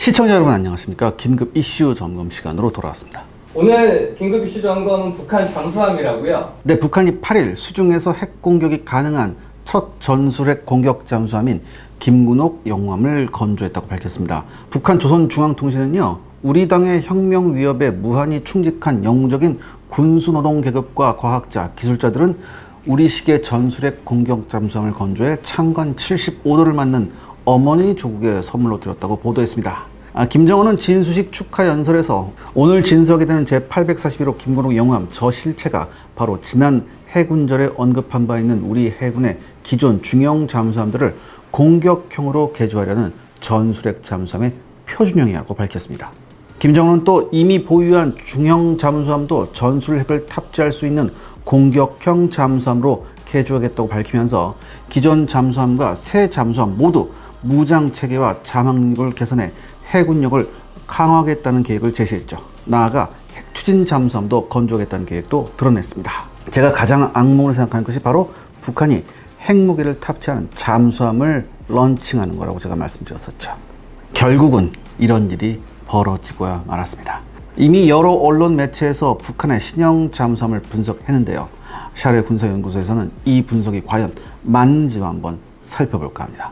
시청자 여러분 안녕하십니까? 긴급 이슈 점검 시간으로 돌아왔습니다. 오늘 긴급 이슈 점검은 북한 잠수함이라고요? 네, 북한이 8일 수중에서 핵 공격이 가능한 첫 전술핵 공격 잠수함인 김군옥 영함을 건조했다고 밝혔습니다. 북한 조선중앙통신은요, 우리 당의 혁명 위협에 무한히 충직한 영웅적인 군수노동 계급과 과학자, 기술자들은 우리식의 전술핵 공격 잠수함을 건조해 창간 75도를 맞는 어머니 조국에 선물로 드렸다고 보도했습니다. 김정은은 진수식 축하 연설에서 오늘 진수하게 되는 제841호 김군옥 영함 저 실체가 바로 지난 해군절에 언급한 바 있는 우리 해군의 기존 중형 잠수함들을 공격형으로 개조하려는 전술핵 잠수함의 표준형이라고 밝혔습니다. 김정은은 또 이미 보유한 중형 잠수함도 전술핵을 탑재할 수 있는 공격형 잠수함으로 개조하겠다고 밝히면서 기존 잠수함과 새 잠수함 모두 무장 체계와 잠항 능력을 개선해 해군력을 강화하겠다는 계획을 제시했죠. 나아가 핵 추진 잠수함도 건조하겠다는 계획도 드러냈습니다. 제가 가장 악몽으로 생각하는 것이 바로 북한이 핵무기를 탑재하는 잠수함을 런칭하는 거라고 제가 말씀드렸었죠. 결국은 이런 일이 벌어지고야 말았습니다. 이미 여러 언론 매체에서 북한의 신형 잠수함을 분석했는데요. 샤르 군사연구소에서는 이 분석이 과연 맞는지도 한번 살펴볼까 합니다.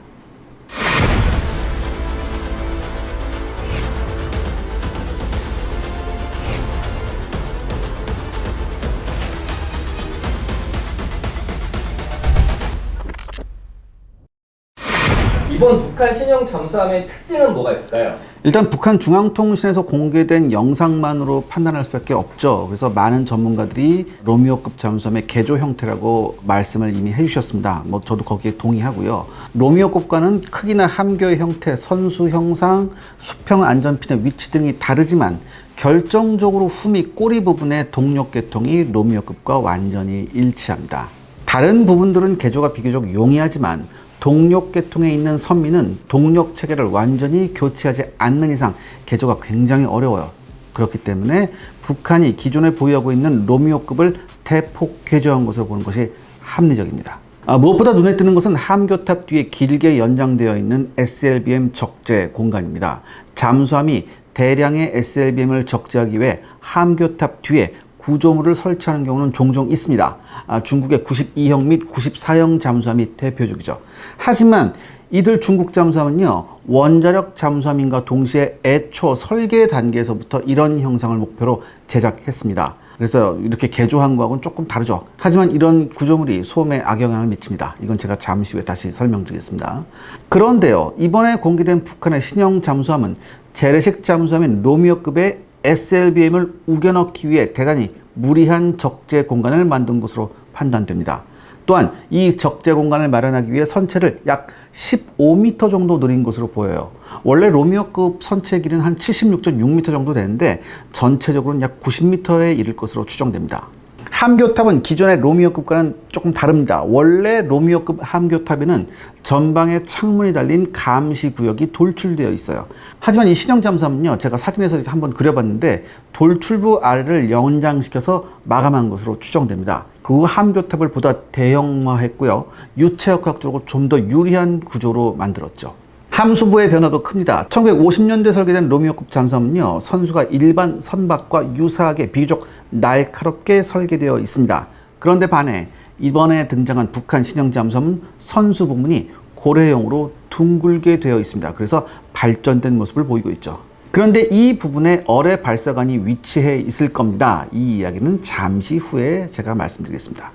이번 북한 신형 잠수함의 특징은 뭐가 있을까요? 일단 북한 중앙통신에서 공개된 영상만으로 판단할 수밖에 없죠. 그래서 많은 전문가들이 로미오급 잠수함의 개조 형태라고 말씀을 이미 해주셨습니다. 저도 거기에 동의하고요. 로미오급과는 크기나 함교의 형태, 선수 형상, 수평 안전핀의 위치 등이 다르지만 결정적으로 후미 꼬리 부분의 동력 계통이 로미오급과 완전히 일치합니다. 다른 부분들은 개조가 비교적 용이하지만 동력 계통에 있는 선미는 동력 체계를 완전히 교체하지 않는 이상 개조가 굉장히 어려워요. 그렇기 때문에 북한이 기존에 보유하고 있는 로미오급을 대폭 개조한 것으로 보는 것이 합리적입니다. 무엇보다 눈에 띄는 것은 함교탑 뒤에 길게 연장되어 있는 SLBM 적재 공간입니다. 잠수함이 대량의 SLBM을 적재하기 위해 함교탑 뒤에 구조물을 설치하는 경우는 종종 있습니다. 중국의 92형 및 94형 잠수함이 대표적이죠. 하지만 이들 중국 잠수함은요, 원자력 잠수함인가 동시에 애초 설계 단계에서부터 이런 형상을 목표로 제작했습니다. 그래서 이렇게 개조한 거하고는 조금 다르죠. 하지만 이런 구조물이 소음에 악영향을 미칩니다. 이건 제가 잠시 후에 다시 설명드리겠습니다. 그런데요, 이번에 공개된 북한의 신형 잠수함은 재래식 잠수함인 로미오급의 SLBM을 우겨넣기 위해 대단히 무리한 적재 공간을 만든 것으로 판단됩니다. 또한 이 적재 공간을 마련하기 위해 선체를 약 15m 정도 늘린 것으로 보여요. 원래 로미오급 선체 길이는 한 76.6m 정도 되는데 전체적으로는 약 90m에 이를 것으로 추정됩니다. 함교탑은 기존의 로미오급과는 조금 다릅니다. 원래 로미오급 함교탑에는 전방에 창문이 달린 감시 구역이 돌출되어 있어요. 하지만 이 신형 잠수함은요, 제가 사진에서 이렇게 한번 그려봤는데 돌출부 아래를 연장시켜서 마감한 것으로 추정됩니다. 그리고 함교탑을 보다 대형화했고요, 유체역 각도로 좀 더 유리한 구조로 만들었죠. 함수부의 변화도 큽니다. 1950년대 설계된 로미오급 잠수함은요, 선수가 일반 선박과 유사하게 비교적 날카롭게 설계되어 있습니다. 그런데 반해 이번에 등장한 북한 신형 잠수함은 선수 부분이 고래형으로 둥글게 되어 있습니다. 그래서 발전된 모습을 보이고 있죠. 그런데 이 부분에 어뢰 발사관이 위치해 있을 겁니다. 이 이야기는 잠시 후에 제가 말씀드리겠습니다.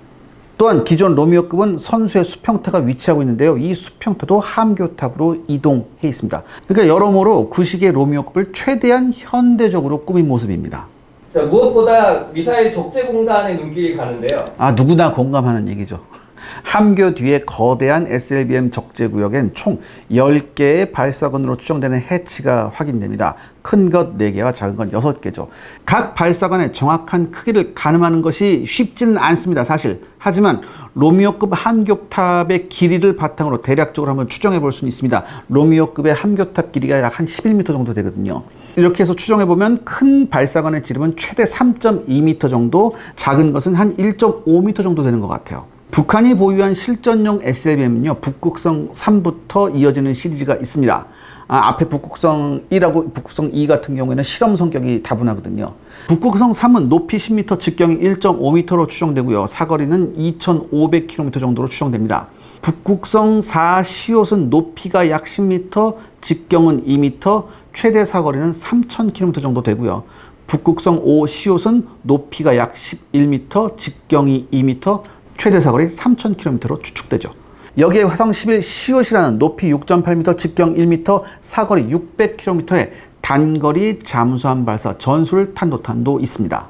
또한 기존 로미오급은 선수의 수평탑가 위치하고 있는데요. 이 수평탑도 함교탑으로 이동해 있습니다. 그러니까 여러모로 구식의 로미오급을 최대한 현대적으로 꾸민 모습입니다. 자, 무엇보다 미사일 적재 공간에 눈길이 가는데요. 누구나 공감하는 얘기죠. 함교 뒤에 거대한 SLBM 적재 구역엔 총 10개의 발사관으로 추정되는 해치가 확인됩니다. 큰 것 4개와 작은 것 6개죠. 각 발사관의 정확한 크기를 가늠하는 것이 쉽지는 않습니다, 사실. 하지만 로미오급 함교탑의 길이를 바탕으로 대략적으로 한번 추정해 볼 수는 있습니다. 로미오급의 함교탑 길이가 약 한 11m 정도 되거든요. 이렇게 해서 추정해보면 큰 발사관의 지름은 최대 3.2m 정도, 작은 것은 한 1.5m 정도 되는 것 같아요. 북한이 보유한 실전용 SLBM은요, 북극성 3부터 이어지는 시리즈가 있습니다. 앞에 북극성 1하고 북극성 2 같은 경우에는 실험 성격이 다분하거든요. 북극성 3은 높이 10m, 직경이 1.5m로 추정되고요. 사거리는 2,500km 정도로 추정됩니다. 북극성 4 시옷은 높이가 약 10m, 직경은 2m, 최대 사거리는 3,000km 정도 되고요. 북극성 5 시옷은 높이가 약 11m, 직경이 2m, 최대 사거리 3,000km로 추측되죠. 여기에 화성 11 시옷이라는 높이 6.8m, 직경 1m, 사거리 600km의 단거리 잠수함 발사 전술 탄도탄도 있습니다.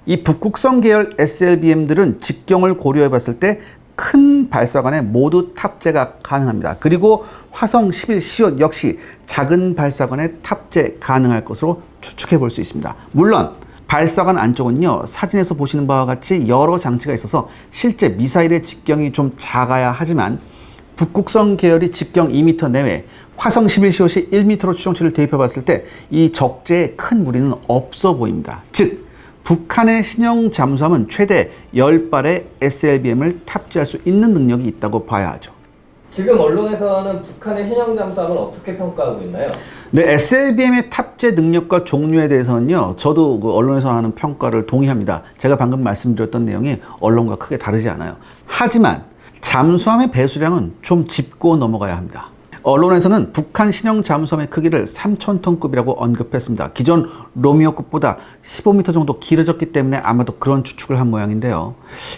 이 북극성 계열 SLBM들은 직경을 고려해 봤을 때 큰 발사관에 모두 탑재가 가능합니다. 그리고 화성 11 시옷 역시 작은 발사관에 탑재 가능할 것으로 추측해 볼 수 있습니다. 물론 발사관 안쪽은요, 사진에서 보시는 바와 같이 여러 장치가 있어서 실제 미사일의 직경이 좀 작아야 하지만 북극성 계열이 직경 2m 내외, 화성 11 시옷이 1m로 추정치를 대입해 봤을 때 이 적재에 큰 무리는 없어 보입니다. 즉 북한의 신형 잠수함은 최대 10발의 SLBM을 탑재할 수 있는 능력이 있다고 봐야 하죠. 지금 언론에서는 북한의 신형 잠수함을 어떻게 평가하고 있나요? 네, SLBM의 탑재 능력과 종류에 대해서는요, 저도 그 언론에서 하는 평가를 동의합니다. 제가 방금 말씀드렸던 내용이 언론과 크게 다르지 않아요. 하지만 잠수함의 배수량은 좀 짚고 넘어가야 합니다. 언론에서는 북한 신형 잠수함의 크기를 3,000톤급이라고 언급했습니다. 기존 로미오급보다 15m 정도 길어졌기 때문에 아마도 그런 추측을 한 모양인데요.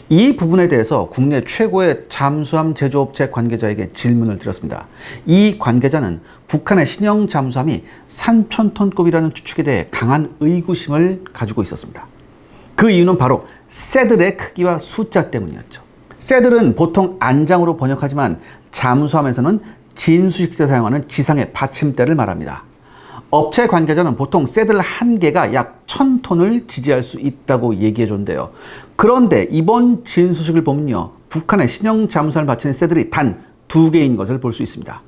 이 부분에 대해서 국내 최고의 잠수함 제조업체 관계자에게 질문을 드렸습니다. 이 관계자는 북한의 신형 잠수함이 3,000톤급이라는 추측에 대해 강한 의구심을 가지고 있었습니다. 그 이유는 바로 새들의 크기와 숫자 때문이었죠. 새들은 보통 안장으로 번역하지만 잠수함에서는 진수식 때 사용하는 지상의 받침대를 말합니다. 업체 관계자는 보통 새들 한 개가 약 1,000톤을 지지할 수 있다고 얘기해 줬는데요. 그런데 이번 진수식을 보면요, 북한의 신형 잠수함을 바치는 새들이 단 2개인 것을 볼 수 있습니다.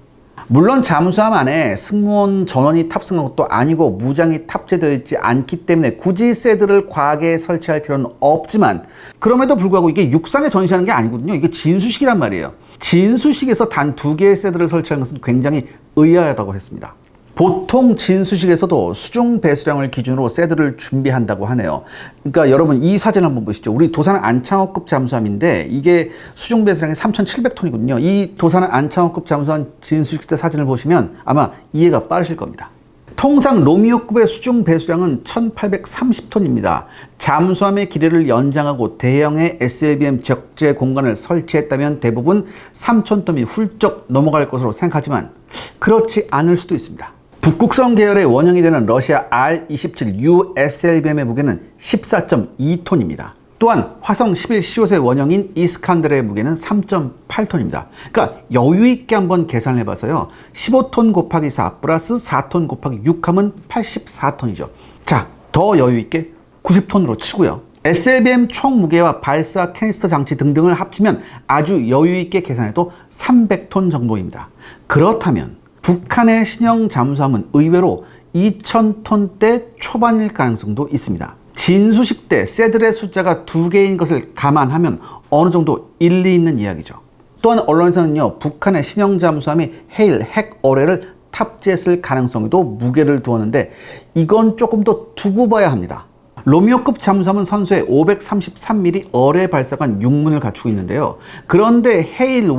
물론 잠수함 안에 승무원 전원이 탑승한 것도 아니고 무장이 탑재되어 있지 않기 때문에 굳이 새들을 과하게 설치할 필요는 없지만, 그럼에도 불구하고 이게 육상에 전시하는 게 아니거든요. 이게 진수식이란 말이에요. 진수식에서 단 2개의 새들을 설치하는 것은 굉장히 의아하다고 했습니다. 보통 진수식에서도 수중 배수량을 기준으로 새들을 준비한다고 하네요. 그러니까 여러분 이 사진 한번 보시죠. 우리 도산 안창호급 잠수함인데 이게 수중 배수량이 3,700톤이거든요. 이 도산 안창호급 잠수함 진수식 때 사진을 보시면 아마 이해가 빠르실 겁니다. 통상 로미오급의 수중 배수량은 1,830톤입니다. 잠수함의 기뢰를 연장하고 대형의 SLBM 적재 공간을 설치했다면 대부분 3,000톤이 훌쩍 넘어갈 것으로 생각하지만 그렇지 않을 수도 있습니다. 북극성 계열의 원형이 되는 러시아 R-27U SLBM의 무게는 14.2톤입니다. 또한 화성 11 시옷의 원형인 이스칸데르의 무게는 3.8톤입니다. 그러니까 여유 있게 한번 계산을 해봐서요. 15톤 곱하기 4 플러스 4톤 곱하기 6 하면 84톤이죠. 자, 더 여유 있게 90톤으로 치고요. SLBM 총 무게와 발사 캐니스터 장치 등등을 합치면 아주 여유 있게 계산해도 300톤 정도입니다. 그렇다면 북한의 신형 잠수함은 의외로 2,000톤대 초반일 가능성도 있습니다. 진수식 때 새들의 숫자가 2개인 것을 감안하면 어느 정도 일리 있는 이야기죠. 또한 언론에서는요, 북한의 신형 잠수함이 헤일 핵 어뢰를 탑재했을 가능성에도 무게를 두었는데 이건 조금 더 두고 봐야 합니다. 로미오급 잠수함은 선수에 533mm 어뢰 발사관 6문을 갖추고 있는데요. 그런데 헤일 1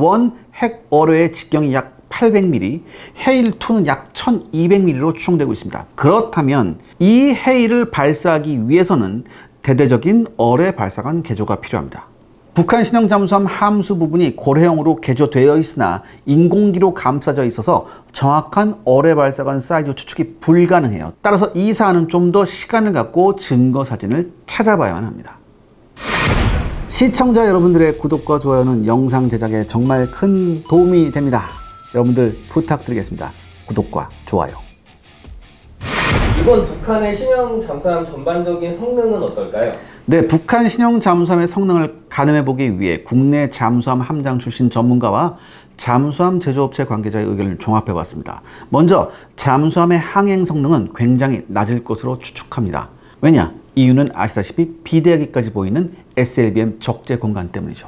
핵 어뢰의 직경이 약 800mm, 헤일 2는 약 1200mm로 추정되고 있습니다. 그렇다면 이 헤일을 발사하기 위해서는 대대적인 어뢰 발사관 개조가 필요합니다. 북한 신형 잠수함 함수 부분이 고래형으로 개조되어 있으나 인공기로 감싸져 있어서 정확한 어뢰 발사관 사이즈 추측이 불가능해요. 따라서 이 사안은 좀 더 시간을 갖고 증거 사진을 찾아봐야만 합니다. 시청자 여러분들의 구독과 좋아요는 영상 제작에 정말 큰 도움이 됩니다. 여러분들 부탁드리겠습니다. 구독과 좋아요. 이번 북한의 신형 잠수함 전반적인 성능은 어떨까요? 네, 북한 신형 잠수함의 성능을 가늠해보기 위해 국내 잠수함 함장 출신 전문가와 잠수함 제조업체 관계자의 의견을 종합해봤습니다. 먼저 잠수함의 항행 성능은 굉장히 낮을 것으로 추측합니다. 왜냐? 이유는 아시다시피 비대하기까지 보이는 SLBM 적재 공간 때문이죠.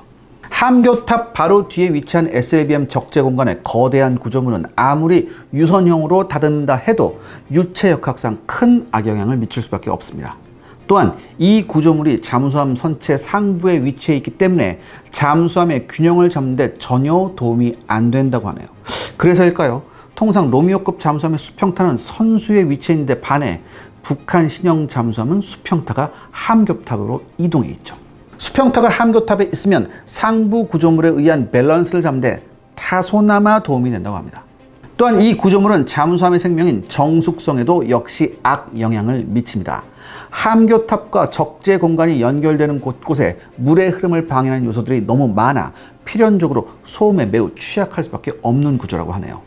함교탑 바로 뒤에 위치한 SLBM 적재 공간의 거대한 구조물은 아무리 유선형으로 다듬는다 해도 유체 역학상 큰 악영향을 미칠 수밖에 없습니다. 또한 이 구조물이 잠수함 선체 상부에 위치해 있기 때문에 잠수함의 균형을 잡는 데 전혀 도움이 안 된다고 하네요. 그래서일까요? 통상 로미오급 잠수함의 수평타는 선수에 위치해 있는데 반해 북한 신형 잠수함은 수평타가 함교탑으로 이동해 있죠. 수평타가 함교탑에 있으면 상부 구조물에 의한 밸런스를 잡는 데 다소나마 도움이 된다고 합니다. 또한 이 구조물은 잠수함의 생명인 정숙성에도 역시 악영향을 미칩니다. 함교탑과 적재 공간이 연결되는 곳곳에 물의 흐름을 방해하는 요소들이 너무 많아 필연적으로 소음에 매우 취약할 수밖에 없는 구조라고 하네요.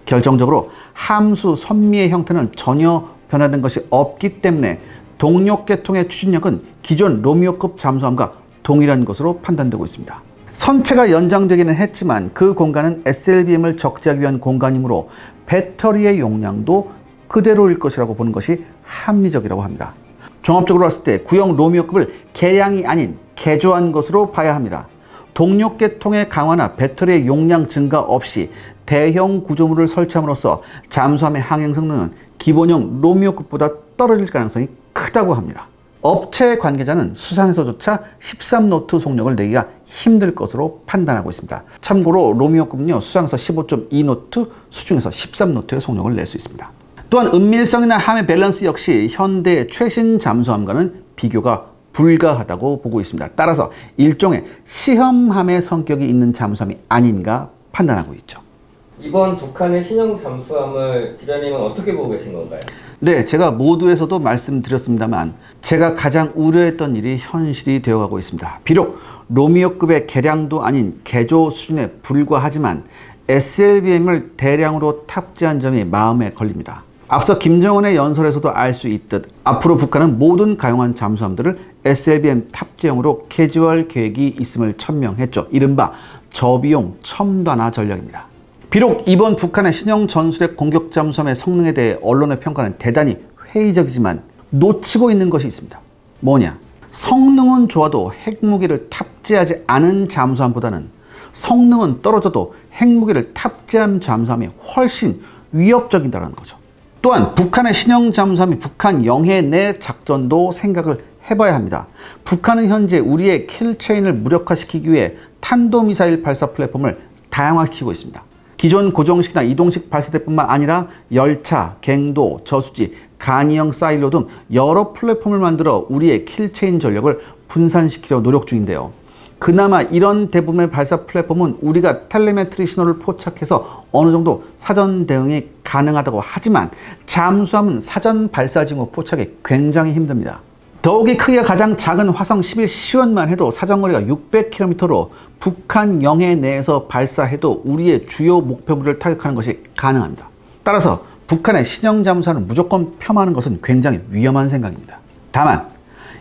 결정적으로 함수 선미의 형태는 전혀 변화된 것이 없기 때문에 동력 계통의 추진력은 기존 로미오급 잠수함과 동일한 것으로 판단되고 있습니다. 선체가 연장되기는 했지만 그 공간은 SLBM을 적재하기 위한 공간이므로 배터리의 용량도 그대로일 것이라고 보는 것이 합리적이라고 합니다. 종합적으로 봤을 때 구형 로미오급을 개량이 아닌 개조한 것으로 봐야 합니다. 동력 계통의 강화나 배터리의 용량 증가 없이 대형 구조물을 설치함으로써 잠수함의 항행 성능은 기본형 로미오급보다 떨어질 가능성이 크다고 합니다. 업체 관계자는 수상에서조차 13노트 속력을 내기가 힘들 것으로 판단하고 있습니다. 참고로 로미오급은요, 수상에서 15.2노트, 수중에서 13노트의 속력을 낼 수 있습니다. 또한 은밀성이나 함의 밸런스 역시 현대의 최신 잠수함과는 비교가 불가하다고 보고 있습니다. 따라서 일종의 시험함의 성격이 있는 잠수함이 아닌가 판단하고 있죠. 이번 북한의 신형 잠수함을 기자님은 어떻게 보고 계신 건가요? 네, 제가 모두에서도 말씀드렸습니다만 제가 가장 우려했던 일이 현실이 되어가고 있습니다. 비록 로미오급의 개량도 아닌 개조 수준에 불과하지만 SLBM을 대량으로 탑재한 점이 마음에 걸립니다. 앞서 김정은의 연설에서도 알 수 있듯 앞으로 북한은 모든 가용한 잠수함들을 SLBM 탑재형으로 개조할 계획이 있음을 천명했죠. 이른바 저비용 첨단화 전략입니다. 비록 이번 북한의 신형 전술핵 공격 잠수함의 성능에 대해 언론의 평가는 대단히 회의적이지만 놓치고 있는 것이 있습니다. 뭐냐? 성능은 좋아도 핵무기를 탑재하지 않은 잠수함보다는 성능은 떨어져도 핵무기를 탑재한 잠수함이 훨씬 위협적이다는 거죠. 또한 북한의 신형 잠수함이 북한 영해 내 작전도 생각을 해봐야 합니다. 북한은 현재 우리의 킬체인을 무력화시키기 위해 탄도미사일 발사 플랫폼을 다양화시키고 있습니다. 기존 고정식이나 이동식 발사대뿐만 아니라 열차, 갱도, 저수지, 간이형 사일로 등 여러 플랫폼을 만들어 우리의 킬체인 전력을 분산시키려 노력 중인데요. 그나마 이런 대부분의 발사 플랫폼은 우리가 텔레메트리 신호를 포착해서 어느 정도 사전 대응이 가능하다고 하지만 잠수함은 사전 발사 징후 포착이 굉장히 힘듭니다. 더욱이 크기가 가장 작은 화성 11 시원만 해도 사정거리가 600km로 북한 영해 내에서 발사해도 우리의 주요 목표물을 타격하는 것이 가능합니다. 따라서 북한의 신형 잠수함을 무조건 폄하하는 것은 굉장히 위험한 생각입니다. 다만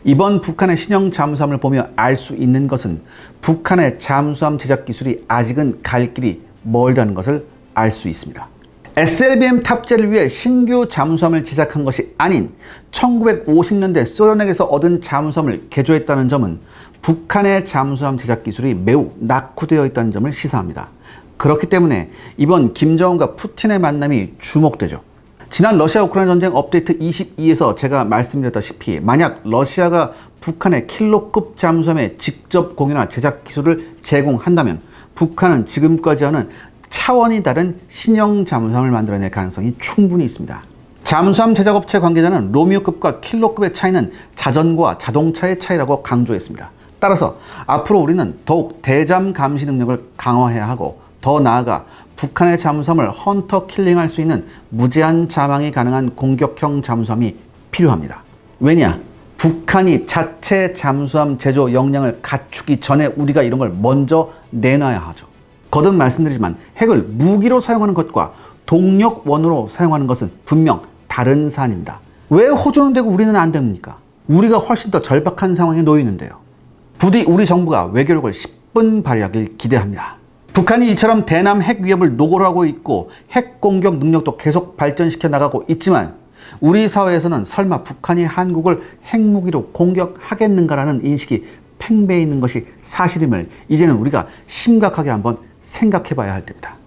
이번 북한의 신형 잠수함을 보며 알 수 있는 것은 북한의 잠수함 제작 기술이 아직은 갈 길이 멀다는 것을 알 수 있습니다. SLBM 탑재를 위해 신규 잠수함을 제작한 것이 아닌 1950년대 소련에게서 얻은 잠수함을 개조했다는 점은 북한의 잠수함 제작 기술이 매우 낙후되어 있다는 점을 시사합니다. 그렇기 때문에 이번 김정은과 푸틴의 만남이 주목되죠. 지난 러시아 우크라이나 전쟁 업데이트 22에서 제가 말씀드렸다시피 만약 러시아가 북한의 킬로급 잠수함의 직접 공유나 제작 기술을 제공한다면 북한은 지금까지와는 차원이 다른 신형 잠수함을 만들어낼 가능성이 충분히 있습니다. 잠수함 제작업체 관계자는 로미오급과 킬로급의 차이는 자전거와 자동차의 차이라고 강조했습니다. 따라서 앞으로 우리는 더욱 대잠 감시 능력을 강화해야 하고 더 나아가 북한의 잠수함을 헌터 킬링할 수 있는 무제한 자망이 가능한 공격형 잠수함이 필요합니다. 왜냐? 북한이 자체 잠수함 제조 역량을 갖추기 전에 우리가 이런 걸 먼저 내놔야 하죠. 거듭 말씀드리지만 핵을 무기로 사용하는 것과 동력원으로 사용하는 것은 분명 다른 사안입니다. 왜 호주는 되고 우리는 안 됩니까? 우리가 훨씬 더 절박한 상황에 놓여 있는데요. 부디 우리 정부가 외교력을 10분 발휘하길 기대합니다. 북한이 이처럼 대남 핵 위협을 노골 하고 있고 핵 공격 능력도 계속 발전시켜 나가고 있지만 우리 사회에서는 설마 북한이 한국을 핵무기로 공격하겠는가라는 인식이 팽배해 있는 것이 사실임을 이제는 우리가 심각하게 한번 생각해 봐야 할 때입니다.